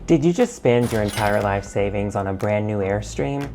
Did you just spend your entire life savings on a brand new Airstream?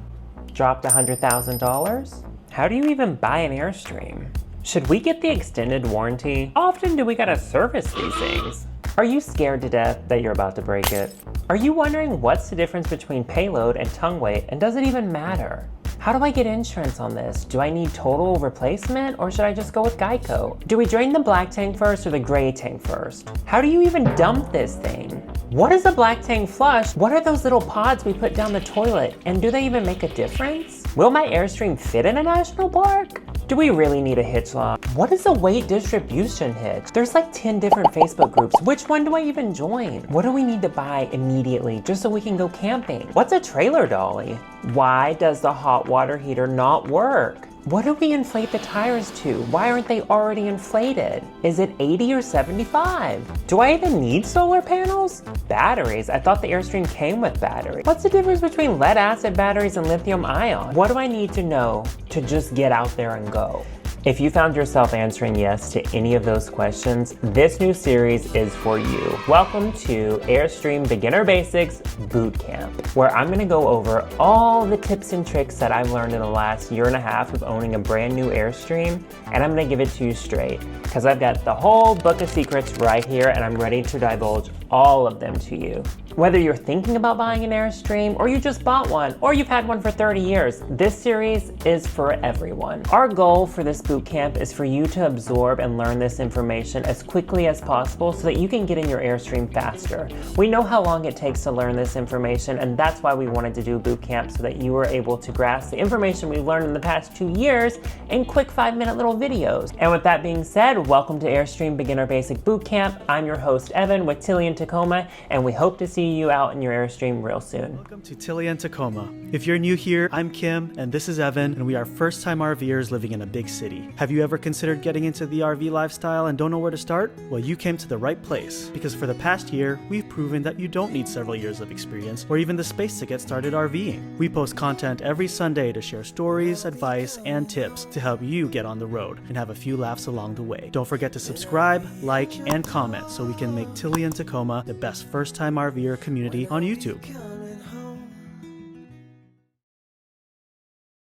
Dropped $100,000? How do you even buy an Airstream? Should we get the extended warranty? How often do we gotta service these things? Are you scared to death that you're about to break it? Are you wondering what's the difference between payload and tongue weight, and does it even matter? How do I get insurance on this? Do I need total replacement, or should I just go with Geico? Do we drain the black tank first or the gray tank first? How do you even dump this thing? What is a black tank flush? What are those little pods we put down the toilet? And do they even make a difference? Will my Airstream fit in a national park? Do we really need a hitch lock? What is a weight distribution hitch? There's like 10 different Facebook groups. Which one do I even join? What do we need to buy immediately just so we can go camping? What's a trailer dolly? Why does the hot water heater not work? What do we inflate the tires to? Why aren't they already inflated? Is it 80 or 75? Do I even need solar panels? Batteries? I thought the Airstream came with batteries. What's the difference between lead acid batteries and lithium ion? What do I need to know to just get out there and go? If you found yourself answering yes to any of those questions, this new series is for you. Welcome to Airstream Beginner Basics Bootcamp, where I'm gonna go over all the tips and tricks that I've learned in the last year and a half of owning a brand new Airstream, and I'm gonna give it to you straight, because I've got the whole book of secrets right here, and I'm ready to divulge all of them to you. Whether you're thinking about buying an Airstream, or you just bought one, or you've had one for 30 years, this series is for everyone. Our goal for this bootcamp is for you to absorb and learn this information as quickly as possible so that you can get in your Airstream faster. We know how long it takes to learn this information, and that's why we wanted to do bootcamp, so that you were able to grasp the information we've learned in the past 2 years in quick 5-minute little videos. And with that being said, welcome to Airstream Beginner Basic Bootcamp. I'm your host, Evan, with Tilly in Tacoma, and we hope to see you out in your Airstream real soon. Welcome to Tilly and Tacoma. If you're new here, I'm Kim, and this is Evan, and we are first-time RVers living in a big city. Have you ever considered getting into the RV lifestyle and don't know where to start? Well, you came to the right place, because for the past year, we've proven that you don't need several years of experience or even the space to get started RVing. We post content every Sunday to share stories, advice, and tips to help you get on the road and have a few laughs along the way. Don't forget to subscribe, like, and comment so we can make Tilly and Tacoma the best first-time RVer community on YouTube.